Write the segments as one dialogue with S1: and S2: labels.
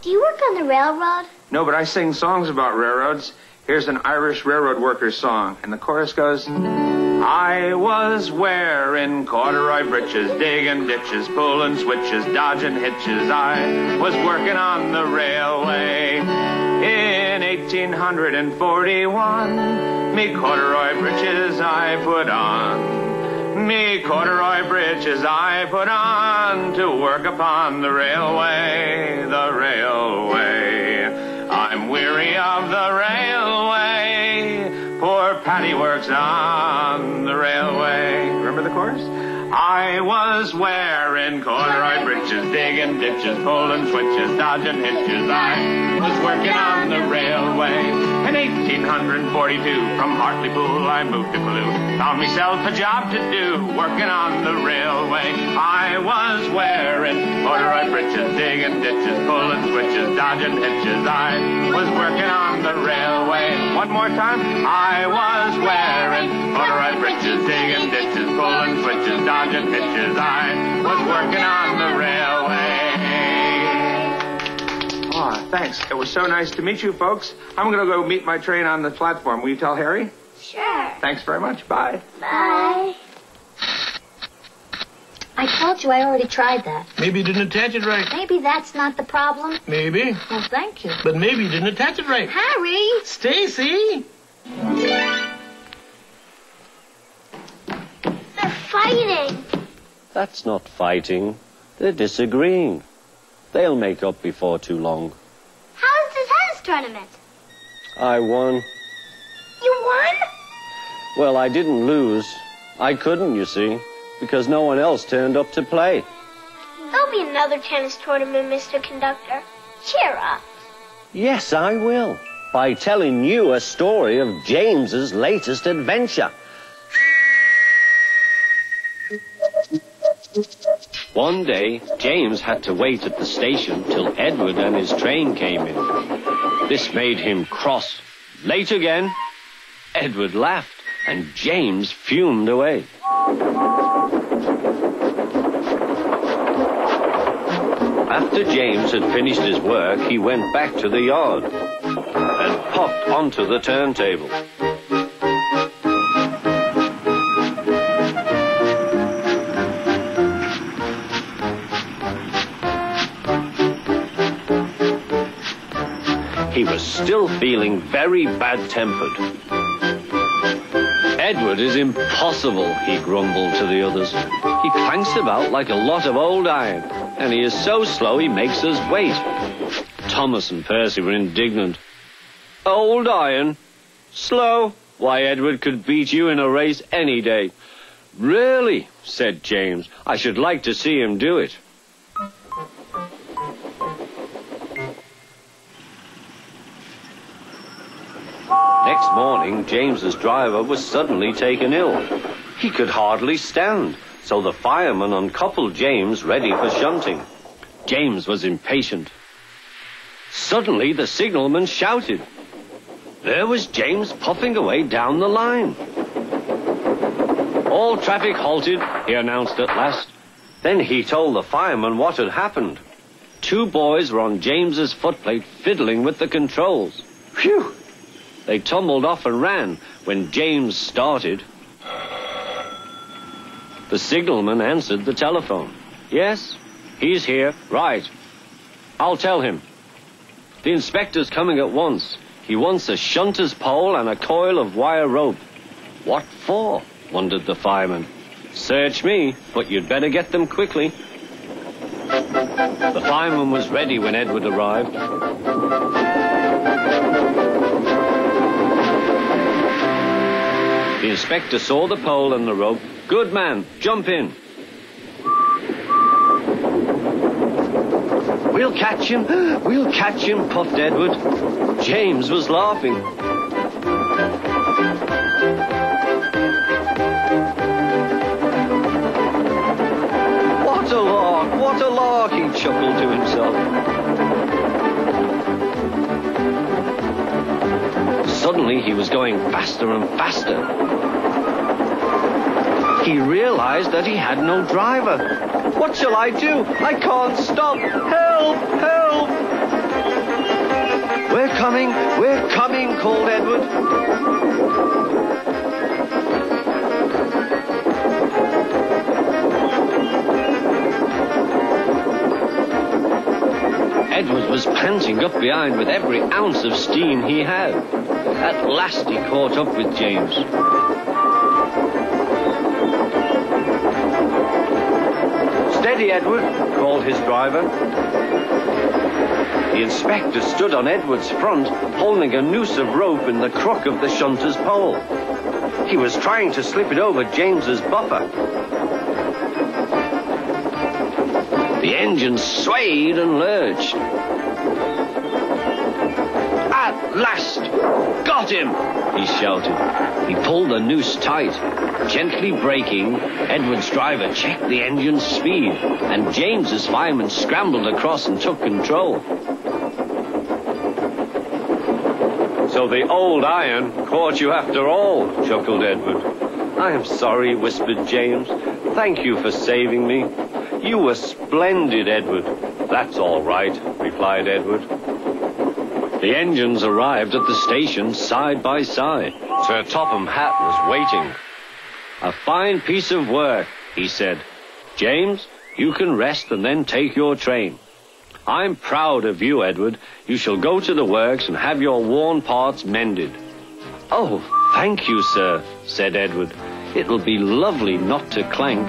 S1: Do you work on the railroad?
S2: No, but I sing songs about railroads. Here's an Irish railroad worker's song, and the chorus goes, I was wearing corduroy breeches, digging ditches, pulling switches, dodging hitches. I was working on the railway in 1841. Me corduroy breeches I put on. Me corduroy breeches I put on to work upon the railway, the railway. I'm weary of the railway. Poor Patty works on the railway. Remember the chorus? I was wearing corduroy breeches, digging ditches, pulling switches, dodging hitches. I was working on the railway. In 1842, from Hartlepool, I moved to Paloux. Found myself a job to do, working on the railway. I was wearing corduroy breeches, digging ditches, pulling switches, dodging hitches. I was working on the railway. One more time. I was wearing corduroy breeches, digging ditches, pulling switches, dodging hitches. I was working on the railway. Oh, thanks. It was so nice to meet you, folks. I'm going to go meet my train on the platform. Will you tell Harry?
S1: Sure.
S2: Thanks very much. Bye.
S1: Bye. I told you I already tried that.
S3: Maybe you didn't attach it right.
S1: Maybe that's not the problem.
S3: Maybe.
S1: Well, thank you.
S3: But maybe you didn't attach it right.
S1: Harry!
S3: Stacy!
S1: They're fighting.
S4: That's not fighting. They're disagreeing. They'll make up before too long.
S1: How's the tennis tournament?
S4: I won.
S1: You won?
S4: Well, I didn't lose. I couldn't, you see, because no one else turned up to play.
S1: There'll be another tennis tournament, Mr. Conductor. Cheer up.
S4: Yes, I will. By telling you a story of James's latest adventure. One day, James had to wait at the station till Edward and his train came in. This made him cross. Late again. Edward laughed, and James fumed away. After James had finished his work, he went back to the yard and popped onto the turntable. He was still feeling very bad-tempered. Edward is impossible, he grumbled to the others. He clanks about like a lot of old iron, and he is so slow he makes us wait. Thomas and Percy were indignant. Old iron? Slow? Why, Edward could beat you in a race any day. Really, said James, I should like to see him do it. Next morning, James's driver was suddenly taken ill. He could hardly stand, so the fireman uncoupled James ready for shunting. James was impatient. Suddenly, the signalman shouted. There was James puffing away down the line. All traffic halted, he announced at last. Then he told the fireman what had happened. 2 boys were on James's footplate fiddling with the controls. Phew! They tumbled off and ran when James started. The signalman answered the telephone. Yes, he's here. Right. I'll tell him. The inspector's coming at once. He wants a shunter's pole and a coil of wire rope. What for? Wondered the fireman. Search me, but you'd better get them quickly. The fireman was ready when Edward arrived. The inspector saw the pole and the rope. Good man, jump in. We'll catch him, puffed Edward. James was laughing. What a lark, he chuckled to himself. Suddenly he was going faster and faster. He realized that he had no driver. What shall I do? I can't stop. Help! Help! coming, we're coming, called Edward. Edward was panting up behind with every ounce of steam he had. At last he caught up with James. Steady, Edward, called his driver. The inspector stood on Edward's front, holding a noose of rope in the crook of the shunter's pole. He was trying to slip it over James's buffer. The engine swayed and lurched. At last! Got him! He shouted. He pulled the noose tight. Gently braking, Edward's driver checked the engine's speed, and James's fireman scrambled across and took control. So the old iron caught you after all, chuckled Edward. I am sorry, whispered James. Thank you for saving me. You were splendid, Edward. That's all right, replied Edward. The engines arrived at the station side by side. Sir Topham Hatt was waiting. A fine piece of work, he said. James, you can rest and then take your train. I'm proud of you, Edward. You shall go to the works and have your worn parts mended. Oh, thank you, sir, said Edward. It'll be lovely not to clank.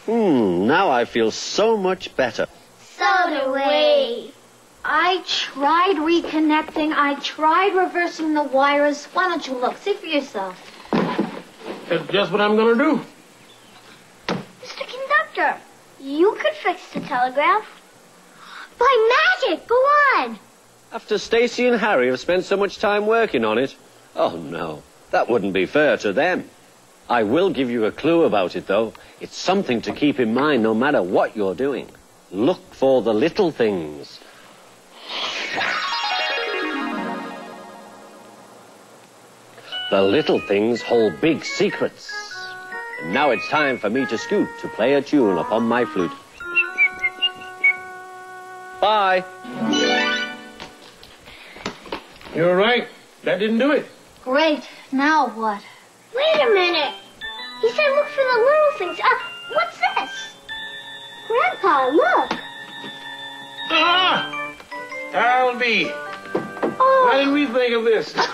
S4: Now I feel so much better.
S1: So do we.
S5: I tried reconnecting. I tried reversing the wires. Why don't you look? See for yourself.
S3: That's just what I'm going to do.
S1: Mr. Conductor, you could fix the telegraph.
S5: By magic! Go on!
S4: After Stacy and Harry have spent so much time working on it? Oh, no. That wouldn't be fair to them. I will give you a clue about it, though. It's something to keep in mind no matter what you're doing. Look for the little things. The little things hold big secrets. And now it's time for me to scoot to play a tune upon my flute. Bye.
S3: You're right. That didn't do it.
S5: Great. Now what?
S1: Wait a minute. He said look for the little things. What's this? Grandpa, look.
S3: Ah! Alby.
S5: Oh.
S3: Why didn't we think of this?
S5: Oh,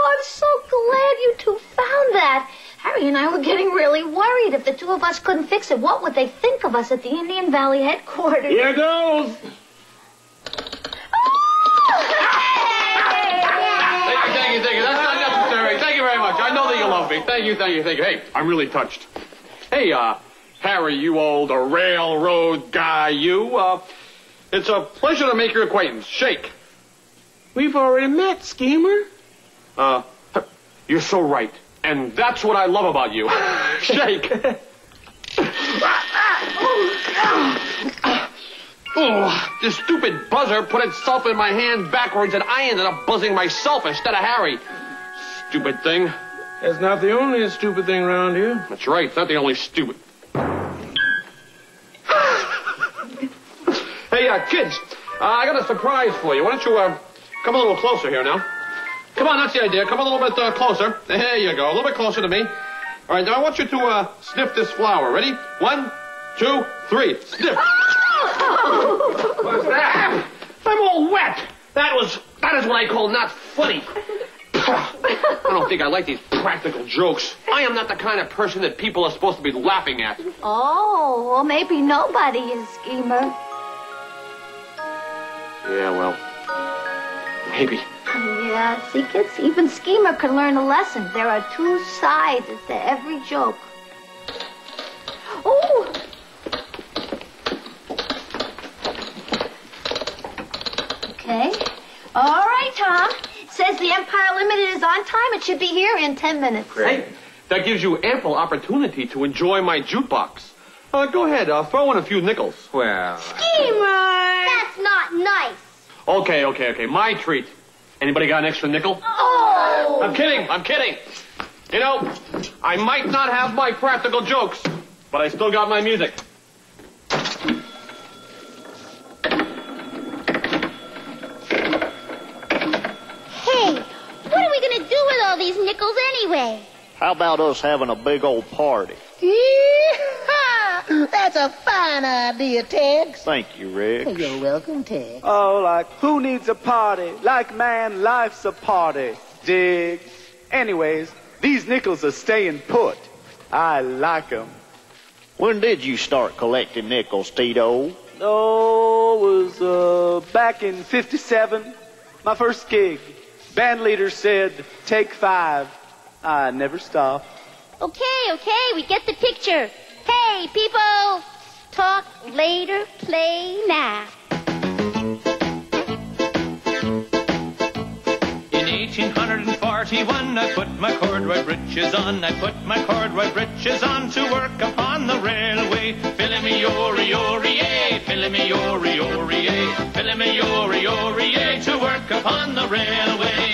S5: I'm so glad you two found that. Harry and I were getting really worried. If the two of us couldn't fix it, what would they think of us at the Indian Valley headquarters?
S3: Here goes. Thank you. That's not necessary. Thank you very much. I know that you love me. Thank you. Hey, I'm really touched. Hey, Harry, you old railroad guy, you. It's a pleasure to make your acquaintance. Shake. We've already met, Schemer. You're so right. And that's what I love about you. Shake. Oh, this stupid buzzer put itself in my hand backwards, and I ended up buzzing myself instead of Harry. Stupid thing.
S6: It's not the only stupid thing around here.
S3: That's right. It's not the only stupid. Hey, kids, I got a surprise for you. Why don't you come a little closer here now? Come on, that's the idea. Come a little bit closer. There you go. A little bit closer to me. All right, now I want you to sniff this flower. Ready? 1, 2, 3. Sniff. What's that? I'm all wet. That is what I call not funny. I don't think I like these practical jokes. I am not the kind of person that people are supposed to be laughing at.
S5: Oh, well, maybe nobody is, Schemer.
S3: Yeah, well, maybe.
S5: Yeah, see, kids, even Schemer can learn a lesson. There are two sides to every joke. Oh! Okay. All right, Tom. Says the Empire Limited is on time. It should be here in 10 minutes.
S3: Great. That gives you ample opportunity to enjoy my jukebox. Go ahead, throw in a few nickels.
S6: Well...
S1: Schemer! That's not nice.
S3: Okay. My treat. Anybody got an extra nickel?
S1: Oh!
S3: I'm kidding. You know, I might not have my practical jokes, but I still got my music.
S7: How about us having a big old party?
S8: Yee-haw! That's a fine idea, Tex.
S7: Thank you, Rex.
S8: You're welcome, Tex.
S9: Oh, like, who needs a party? Like, man, life's a party. Dig. Anyways, these nickels are staying put. I like 'em.
S7: When did you start collecting nickels, Tito?
S9: Oh, it was, back in 57. My first gig. Band leader said, take 5. I never stopped.
S1: Okay, we get the picture. Hey, people! Talk later, play now.
S2: In 1841, I put my corduroy breeches on. I put my corduroy breeches on to work upon the railway. Fill-a-me-ori-ori-ay, fill-a-me-ori-ori-ay, fill-a-me-ori-ori-ay, to work upon the railway.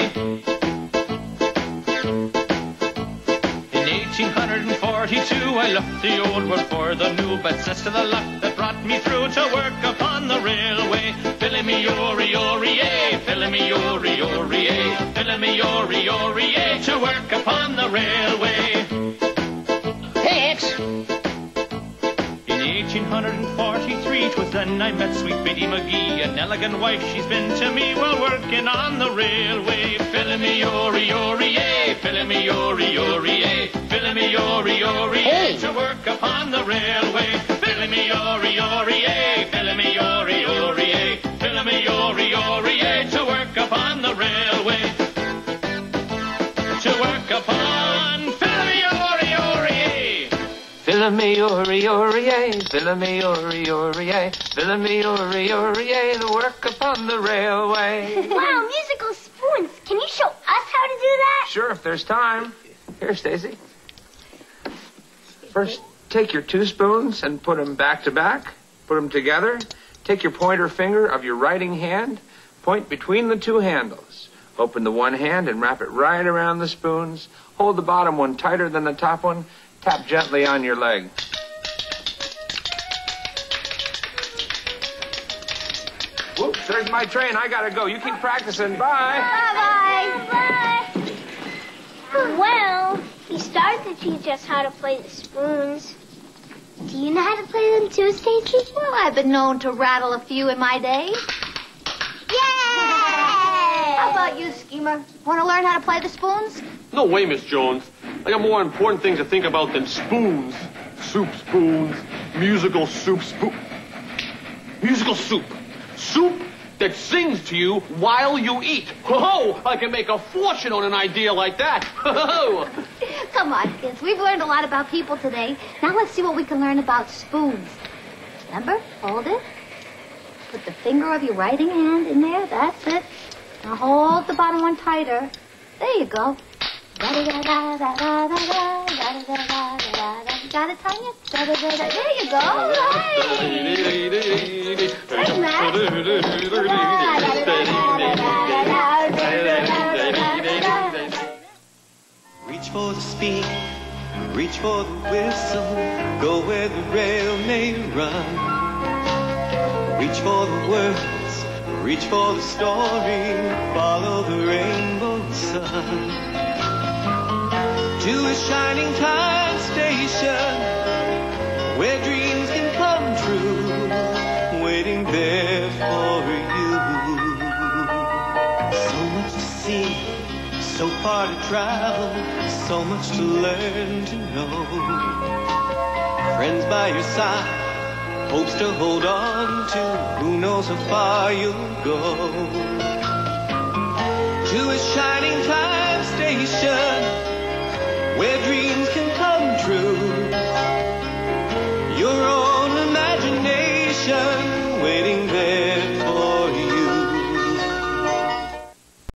S2: In 1842, I left the old world for the new, but cess to the luck that brought me through to work upon the railway. Fill-a-me-ori-ori-ay, fill-a-me-ori-ori-ay, fill-a-me-ori-ori-ay, to work upon the railway.
S8: Tex!
S2: In 1843, 'twas then I met sweet Biddy McGee, an elegant wife she's been to me while working on the railway. Fill-a-me-ori-ori-ay, fill-a-me-ori-ori-ay, fill-a-me-ori-ori-ay, to work upon the railway. Fill-a-me-ori-ori-ay, fill-a-me-ori-ori-ay, fill-a-me-ori-ori-ay, to work upon the railway. To work upon fill-a-me-ori-ori-ay. Fill-a-me-ori-ori-ay, fill-a-me-ori-ori-ay, fill-a-me-ori-ori-ay, the work upon the railway.
S1: Wow, musical spoons. Can you show us how to do that?
S6: Sure, if there's time. Here, Stacy. First, take your 2 spoons and put them back to back. Put them together. Take your pointer finger of your writing hand. Point between the 2 handles. Open the one hand and wrap it right around the spoons. Hold the bottom one tighter than the top one. Tap gently on your leg. Whoops, there's my train. I gotta go. You keep practicing. Bye.
S1: Bye-bye. Well, he started to teach us how to play the spoons. Do you know how to play them too, Stacy?
S5: Well, I've been known to rattle a few in my day.
S1: Yay!
S5: How about you, Schemer? Want to learn how to play the spoons?
S3: No way, Miss Jones. I got more important things to think about than spoons. Soup spoons, musical soup spoon. Musical soup. Soup that sings to you while you eat. Ho-ho! I can make a fortune on an idea like that. Ho-ho!
S5: Come on, kids. We've learned a lot about people today. Now let's see what we can learn about spoons. Remember? Hold it. Put the finger of your writing hand in there. That's it. Now hold the bottom one tighter. There you go. Got it, Tanya? There you go. Right.
S10: Reach for the speed, reach for the whistle, go where the rail may run. Reach for the words, reach for the story, follow the rainbow sun. To a shining time station, where dreams can come true, waiting there for you. So much to see, so far to travel, so much to learn to know. Friends by your side, hopes to hold on to, who knows how far you'll go. To a shining time station, where dreams can come true,